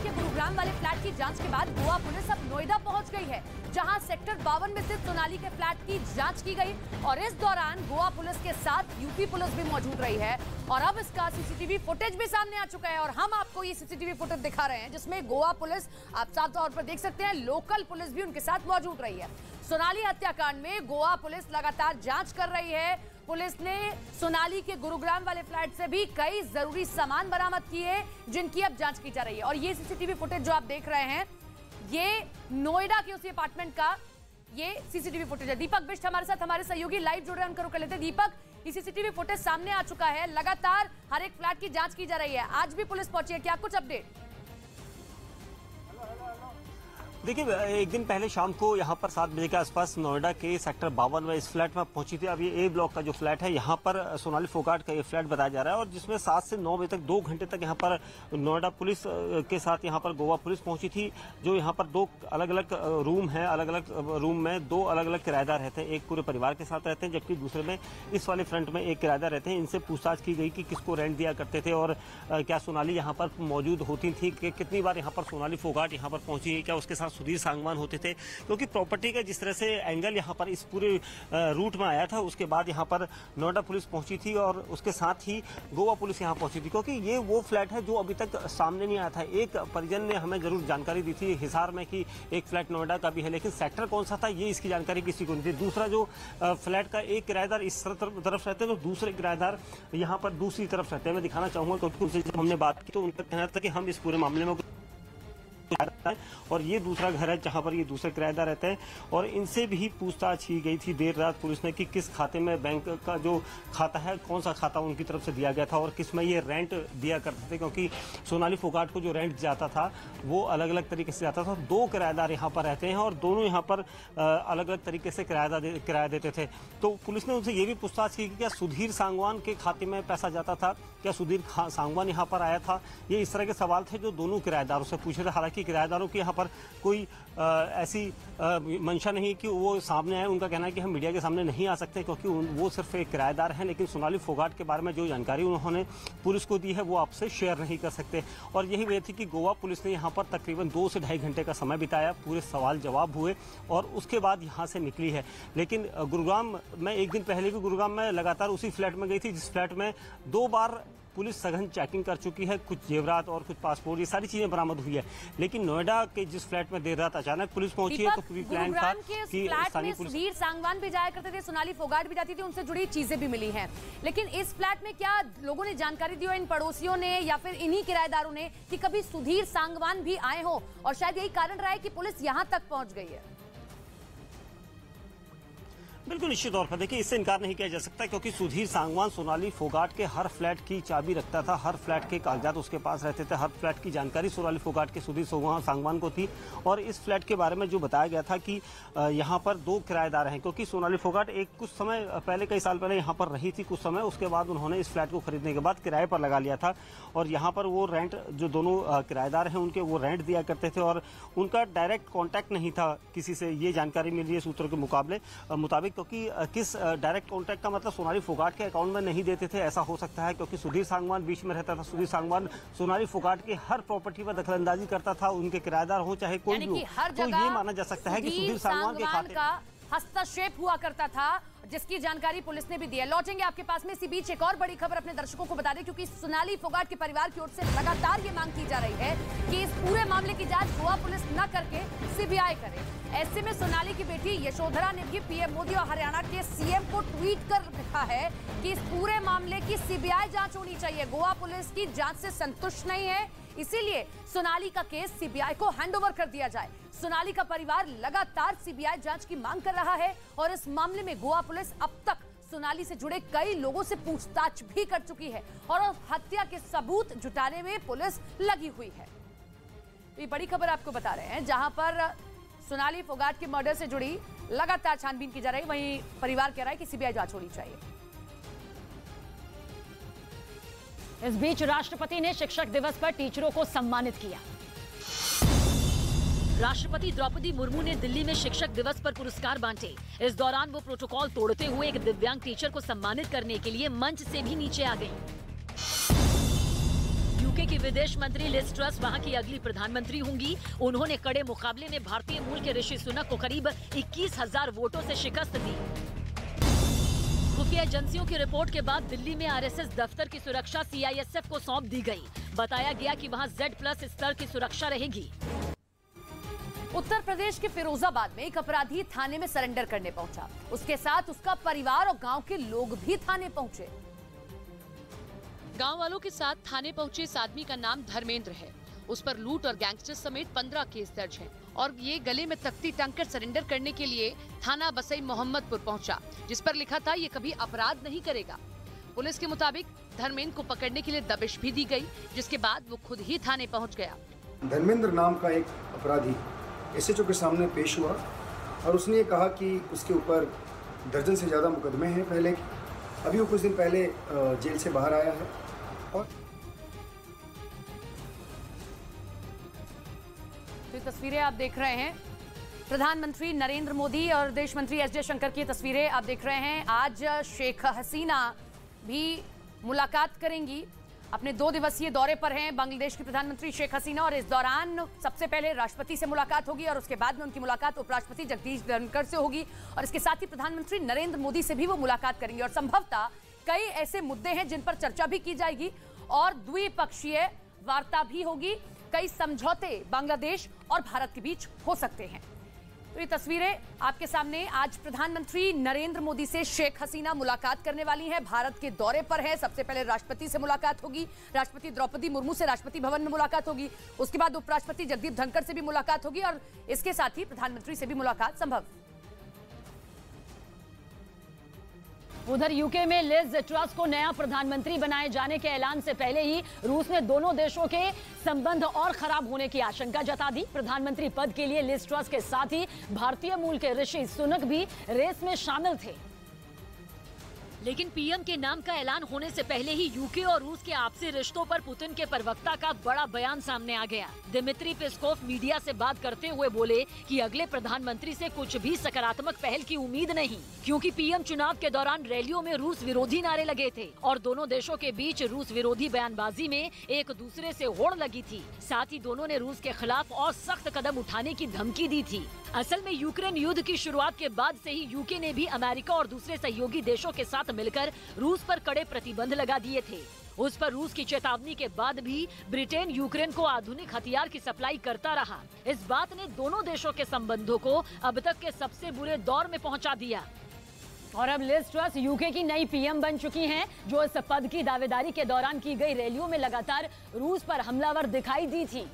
सोनाली के गुरुग्राम वाले फ्लैट की जांच के बाद गोवा पुलिस अब नोएडा पहुंच गई है, जहां सेक्टर 52 में स्थित सोनाली के फ्लैट की जांच की गई और इस दौरान गोवा पुलिस के साथ यूपी पुलिस भी मौजूद रही है। और अब इसका सीसीटीवी फुटेज भी सामने आ चुका है और हम आपको ये सीसीटीवी फुटेज दिखा रहे हैं, जिसमें गोवा पुलिस आप साफ तौर पर देख सकते हैं, लोकल पुलिस भी उनके साथ मौजूद रही है। सोनाली हत्याकांड में गोवा पुलिस लगातार जांच कर रही है। पुलिस ने सोनाली के गुरुग्राम वाले फ्लैट से भी कई जरूरी सामान बरामद किए, जिनकी अब जांच की जा रही है। और ये सीसीटीवी फुटेज जो आप देख रहे हैं, ये नोएडा के उसी अपार्टमेंट का ये सीसीटीवी फुटेज है। दीपक बिष्ट हमारे साथ, हमारे सहयोगी लाइव जुड़ रहे हैं, उनका रुख कर लेते हैं। दीपक, ये सीसीटीवी फुटेज सामने आ चुका है, लगातार हर एक फ्लैट की जांच की जा रही है, आज भी पुलिस पहुंची है, क्या कुछ अपडेट? देखिए, एक दिन पहले शाम को यहाँ पर 7 बजे के आसपास नोएडा के सेक्टर 52 में इस फ्लैट में पहुंची थी। अब ये ए ब्लॉक का जो फ्लैट है, यहाँ पर सोनाली फोगाट का ये फ्लैट बताया जा रहा है और जिसमें 7 से 9 बजे तक 2 घंटे तक यहाँ पर नोएडा पुलिस के साथ यहाँ पर गोवा पुलिस पहुंची थी। जो यहाँ पर 2 अलग अलग रूम है, अलग अलग रूम में 2 अलग अलग किराएदार रहते हैं, एक पूरे परिवार के साथ रहते हैं, जबकि दूसरे में इस वाले फ्रंट में एक किराएदार रहते हैं। इनसे पूछताछ की गई कि किसको रेंट दिया करते थे और क्या सोनाली यहाँ पर मौजूद होती थी, कि कितनी बार यहाँ पर सोनाली फोगाट यहाँ पर पहुंची है, क्या उसके साथ सुधीर सांगवान थे, क्योंकि प्रॉपर्टी का जिस तरह से एंगल यहाँ पर इस पूरे रूट में आया था, उसके बाद यहाँ पर नोएडा पुलिस पहुंची थी और उसके साथ ही गोवा पुलिस यहाँ पहुंची थी, क्योंकि ये वो फ्लैट है जो अभी तक सामने नहीं आया था। एक परिजन ने हमें जरूर जानकारी दी थी हिसार में कि एक फ्लैट नोएडा का भी है, लेकिन सेक्टर कौन सा था ये इसकी जानकारी किसी को नहीं थी। दूसरा जो फ्लैट का एक किराएदार इस तरफ रहते हैं तो दूसरे किराएदार यहाँ पर दूसरी तरफ रहते हैं। मैं दिखाना चाहूंगा, क्योंकि उनसे जब हमने बात की तो उनका कहना था कि हम इस पूरे मामले में और ये दूसरा घर है जहां पर ये दूसरे किराएदार रहते हैं और इनसे भी पूछताछ की गई थी देर रात पुलिस ने कि किस खाते में बैंक का जो खाता है, कौन सा खाता उनकी तरफ से दिया गया था और किस में ये रेंट दिया करते थे, क्योंकि सोनाली फोगाट को जो रेंट जाता था वो अलग अलग तरीके से जाता था। 2 किराएदार यहाँ पर रहते हैं और दोनों यहाँ पर अलग अलग तरीके से किराया देते थे। तो पुलिस ने उनसे ये भी पूछताछ की कि क्या सुधीर सांगवान के खाते में पैसा जाता था, क्या सुधीर सांगवान यहाँ पर आया था, ये इस तरह के सवाल थे जो दोनों किराएदारों से पूछे थे। हालांकि किराएदारों की यहाँ पर कोई ऐसी मंशा नहीं कि वो सामने आए। उनका कहना है कि हम मीडिया के सामने नहीं आ सकते क्योंकि वो सिर्फ एक किराएदार हैं, लेकिन सोनाली फोगाट के बारे में जो जानकारी उन्होंने पुलिस को दी है वो आपसे शेयर नहीं कर सकते। और यही वजह थी कि गोवा पुलिस ने यहाँ पर तकरीबन 2 से ढाई घंटे का समय बिताया, पूरे सवाल जवाब हुए और उसके बाद यहाँ से निकली है। लेकिन गुरुग्राम में एक दिन पहले भी गुरुग्राम में लगातार उसी फ्लैट में गई थी, जिस फ्लैट में 2 बार पुलिस सघन चेकिंग कर चुकी है, कुछ जेवरात और कुछ पासपोर्ट, ये सारी चीजें बरामद हुई है। लेकिन नोएडा के जिस फ्लैट में देर रात अचानक पुलिस पहुंची है तो प्री प्लान था कि स्थानीय पुलिस सुधीर सांगवान भी जाया करते थे, सोनाली फोगाट भी जाती थी, उनसे जुड़ी चीजें भी मिली हैं। लेकिन इस फ्लैट में क्या लोगों ने जानकारी दी हो, इन पड़ोसियों ने या फिर इन्हीं किराएदारों ने, कि कभी सुधीर सांगवान भी आए हो और शायद यही कारण रहा है कि पुलिस यहां तक पहुंच गई है? बिल्कुल निश्चित तौर पर देखिए, इससे इनकार नहीं किया जा सकता क्योंकि सुधीर सांगवान सोनाली फोगाट के हर फ्लैट की चाबी रखता था, हर फ्लैट के कागजात उसके पास रहते थे, हर फ्लैट की जानकारी सोनाली फोगाट के सुधीर सांगवान को थी। और इस फ्लैट के बारे में जो बताया गया था कि यहाँ पर 2 किराएदार हैं, क्योंकि सोनाली फोगाट कुछ समय पहले, कई साल पहले यहाँ पर रही थी कुछ समय, उसके बाद उन्होंने इस फ्लैट को खरीदने के बाद किराए पर लगा लिया था और यहाँ पर वो रेंट, जो दोनों किराएदार हैं उनके, वो रेंट दिया करते थे और उनका डायरेक्ट कॉन्टैक्ट नहीं था किसी से, ये जानकारी मिल रही है सूत्रों के मुताबिक। क्योंकि किस डायरेक्ट कॉन्टैक्ट का मतलब सोनाली फोगाट के अकाउंट में नहीं देते थे, ऐसा हो सकता है क्योंकि सुधीर सांगवान बीच में रहता था। सुधीर सांगवान सोनाली फोगाट की हर प्रॉपर्टी पर दखलंदाजी करता था, उनके किराएदार हो चाहे कोई भी हो, तो ये माना जा सकता है कि सुधीर सांगवान के खाते का हस्तक्षेप हुआ करता था, जिसकी जानकारी पुलिस ने भी दी है। लौटेंगे आपके पास में। इसी बीच एक और बड़ी खबर अपने दर्शकों को बता दें, क्योंकि सोनाली फोगाट के परिवार की ओर से लगातार ये मांग की जा रही है कि इस पूरे मामले की जांच गोवा पुलिस न करके सीबीआई करे। ऐसे में सोनाली की बेटी यशोधरा ने भी पीएम मोदी और हरियाणा के सीएम को ट्वीट कर लिखा है कि इस पूरे मामले की सीबीआई जांच होनी चाहिए। गोवा पुलिस की जांच से संतुष्ट नहीं है, इसीलिए सोनाली का केस सीबीआई को हैंडओवर कर दिया जाए। सोनाली का परिवार लगातार सीबीआई जांच की मांग कर रहा है और इस मामले में गोवा पुलिस अब तक सोनाली से जुड़े कई लोगों से पूछताछ भी कर चुकी है और हत्या के सबूत जुटाने में पुलिस लगी हुई है। ये बड़ी खबर आपको बता रहे हैं, जहां पर सोनाली फोगाट के मर्डर से जुड़ी लगातार छानबीन की जा रही है, वहीं परिवार कह रहा है कि सीबीआई जांच होनी चाहिए। इस बीच राष्ट्रपति ने शिक्षक दिवस पर टीचरों को सम्मानित किया। राष्ट्रपति द्रौपदी मुर्मू ने दिल्ली में शिक्षक दिवस पर पुरस्कार बांटे। इस दौरान वो प्रोटोकॉल तोड़ते हुए एक दिव्यांग टीचर को सम्मानित करने के लिए मंच से भी नीचे आ गईं। यूके की विदेश मंत्री लिज ट्रस वहां की अगली प्रधानमंत्री होंगी। उन्होंने कड़े मुकाबले में भारतीय मूल के ऋषि सुनक को करीब 21,000 वोटों से शिकस्त दी। खुफिया एजेंसियों की रिपोर्ट के बाद दिल्ली में आरएसएस दफ्तर की सुरक्षा सीआईएसएफ को सौंप दी गई। बताया गया कि वहां Z+ स्तर की सुरक्षा रहेगी। उत्तर प्रदेश के फिरोजाबाद में एक अपराधी थाने में सरेंडर करने पहुंचा। उसके साथ उसका परिवार और गांव के लोग भी थाने पहुंचे। गांव वालों के साथ थाने पहुंचे इस आदमी का नाम धर्मेंद्र है। उस पर लूट और गैंगस्टर समेत 15 केस दर्ज हैं और ये गले में तख्ती टांग कर सरेंडर करने के लिए थाना बसई मोहम्मदपुर पहुंचा, जिस पर लिखा था ये कभी अपराध नहीं करेगा। पुलिस के मुताबिक धर्मेंद्र को पकड़ने के लिए दबिश भी दी गई, जिसके बाद वो खुद ही थाने पहुंच गया। धर्मेंद्र नाम का एक अपराधी एसएचओ के सामने पेश हुआ और उसने ये कहा कि उसके ऊपर दर्जन से ज्यादा मुकदमे हैं पहले। अभी वो कुछ दिन पहले जेल से बाहर आया है। और तो ये तस्वीरें आप देख रहे हैं, प्रधानमंत्री नरेंद्र मोदी और विदेश मंत्री एस जयशंकर की तस्वीरें आप देख रहे हैं। आज शेख हसीना भी मुलाकात करेंगी। अपने 2 दिवसीय दौरे पर हैं बांग्लादेश की प्रधानमंत्री शेख हसीना और इस दौरान सबसे पहले राष्ट्रपति से मुलाकात होगी और उसके बाद में उनकी मुलाकात उपराष्ट्रपति जगदीप धनखड़ से होगी और इसके साथ ही प्रधानमंत्री नरेंद्र मोदी से भी वो मुलाकात करेंगे और संभवतः कई ऐसे मुद्दे हैं जिन पर चर्चा भी की जाएगी और द्विपक्षीय वार्ता भी होगी। कई समझौते बांग्लादेश और भारत के बीच हो सकते हैं। तो ये तस्वीरें आपके सामने। आज प्रधानमंत्री नरेंद्र मोदी से शेख हसीना मुलाकात करने वाली हैं। भारत के दौरे पर है। सबसे पहले राष्ट्रपति से मुलाकात होगी। राष्ट्रपति द्रौपदी मुर्मू से राष्ट्रपति भवन में मुलाकात होगी। उसके बाद उपराष्ट्रपति जगदीप धनखड़ से भी मुलाकात होगी और इसके साथ ही प्रधानमंत्री से भी मुलाकात संभव। उधर यूके में लिज ट्रस को नया प्रधानमंत्री बनाए जाने के ऐलान से पहले ही रूस ने दोनों देशों के संबंध और खराब होने की आशंका जता दी। प्रधानमंत्री पद के लिए लिज ट्रस के साथ ही भारतीय मूल के ऋषि सुनक भी रेस में शामिल थे। लेकिन पीएम के नाम का ऐलान होने से पहले ही यूके और रूस के आपसी रिश्तों पर पुतिन के प्रवक्ता का बड़ा बयान सामने आ गया। दिमित्री पेस्कोव मीडिया से बात करते हुए बोले कि अगले प्रधानमंत्री से कुछ भी सकारात्मक पहल की उम्मीद नहीं, क्योंकि पीएम चुनाव के दौरान रैलियों में रूस विरोधी नारे लगे थे और दोनों देशों के बीच रूस विरोधी बयानबाजी में एक दूसरे से होड़ लगी थी। साथ ही दोनों ने रूस के खिलाफ और सख्त कदम उठाने की धमकी दी थी। असल में यूक्रेन युद्ध की शुरुआत के बाद से ही यूके ने भी अमेरिका और दूसरे सहयोगी देशों के साथ मिलकर रूस पर कड़े प्रतिबंध लगा दिए थे। उस पर रूस की चेतावनी के बाद भी ब्रिटेन यूक्रेन को आधुनिक हथियार की सप्लाई करता रहा। इस बात ने दोनों देशों के संबंधों को अब तक के सबसे बुरे दौर में पहुंचा दिया। और अब लिज ट्रस यूके की नई पीएम बन चुकी हैं, जो इस पद की दावेदारी के दौरान की गई रैलियों में लगातार रूस पर हमलावर दिखाई दी थी।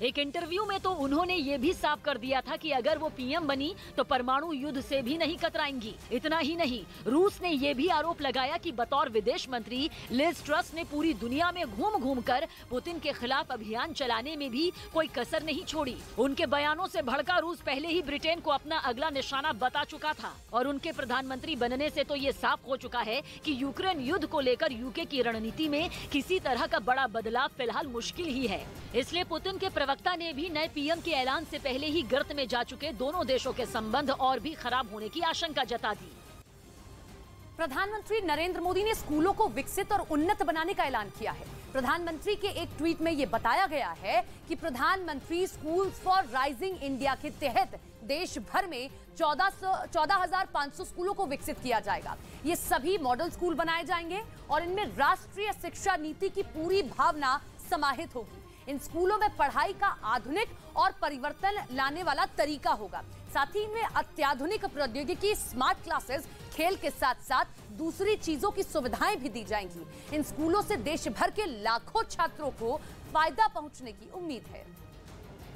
एक इंटरव्यू में तो उन्होंने ये भी साफ कर दिया था कि अगर वो पीएम बनी तो परमाणु युद्ध से भी नहीं कतराएंगी। इतना ही नहीं, रूस ने ये भी आरोप लगाया कि बतौर विदेश मंत्री लिज ट्रस ने पूरी दुनिया में घूम घूम कर पुतिन के खिलाफ अभियान चलाने में भी कोई कसर नहीं छोड़ी। उनके बयानों से भड़का रूस पहले ही ब्रिटेन को अपना अगला निशाना बता चुका था और उनके प्रधानमंत्री बनने से तो ये साफ हो चुका है कि यूक्रेन युद्ध को लेकर यूके की रणनीति में किसी तरह का बड़ा बदलाव फिलहाल मुश्किल ही है। इसलिए पुतिन के प्रवक्ता ने भी नए पीएम के ऐलान से पहले ही गर्त में जा चुके दोनों देशों के संबंध और भी खराब होने की आशंका जता दी। प्रधानमंत्री नरेंद्र मोदी ने स्कूलों को विकसित और उन्नत बनाने का ऐलान किया है। प्रधानमंत्री के एक ट्वीट में यह बताया गया है कि प्रधानमंत्री स्कूल्स फॉर राइजिंग इंडिया के तहत देश भर में 14,500 स्कूलों को विकसित किया जाएगा। ये सभी मॉडल स्कूल बनाए जाएंगे और इनमें राष्ट्रीय शिक्षा नीति की पूरी भावना समाहित होगी। इन स्कूलों में पढ़ाई का आधुनिक और परिवर्तन लाने वाला तरीका होगा। साथ ही इनमें अत्याधुनिक प्रौद्योगिकी, स्मार्ट क्लासेस, खेल के साथ साथ दूसरी चीजों की सुविधाएं भी दी जाएंगी। इन स्कूलों से देश भर के लाखों छात्रों को फायदा पहुंचने की उम्मीद है।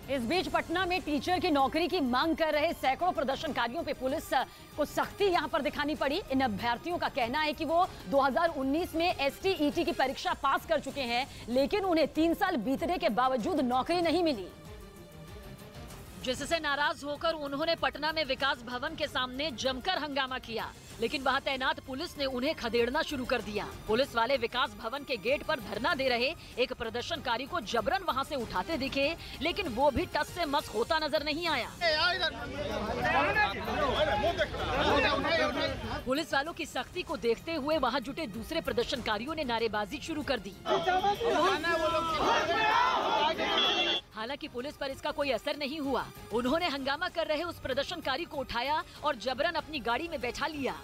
इस बीच पटना में टीचर की नौकरी की मांग कर रहे सैकड़ों प्रदर्शनकारियों पे पुलिस को सख्ती यहां पर दिखानी पड़ी। इन अभ्यर्थियों का कहना है कि वो 2019 में एसटीईटी की परीक्षा पास कर चुके हैं, लेकिन उन्हें 3 साल बीतने के बावजूद नौकरी नहीं मिली, जिससे नाराज होकर उन्होंने पटना में विकास भवन के सामने जमकर हंगामा किया। लेकिन वहां तैनात पुलिस ने उन्हें खदेड़ना शुरू कर दिया। पुलिस वाले विकास भवन के गेट पर धरना दे रहे एक प्रदर्शनकारी को जबरन वहां से उठाते दिखे, लेकिन वो भी टस से मस होता नजर नहीं आया। पुलिस वालों की सख्ती को देखते हुए वहां जुटे दूसरे प्रदर्शनकारियों ने नारेबाजी शुरू कर दी। हालांकि पुलिस पर इसका कोई असर नहीं हुआ। उन्होंने हंगामा कर रहे उस प्रदर्शनकारी को उठाया और जबरन अपनी गाड़ी में बैठा लिया।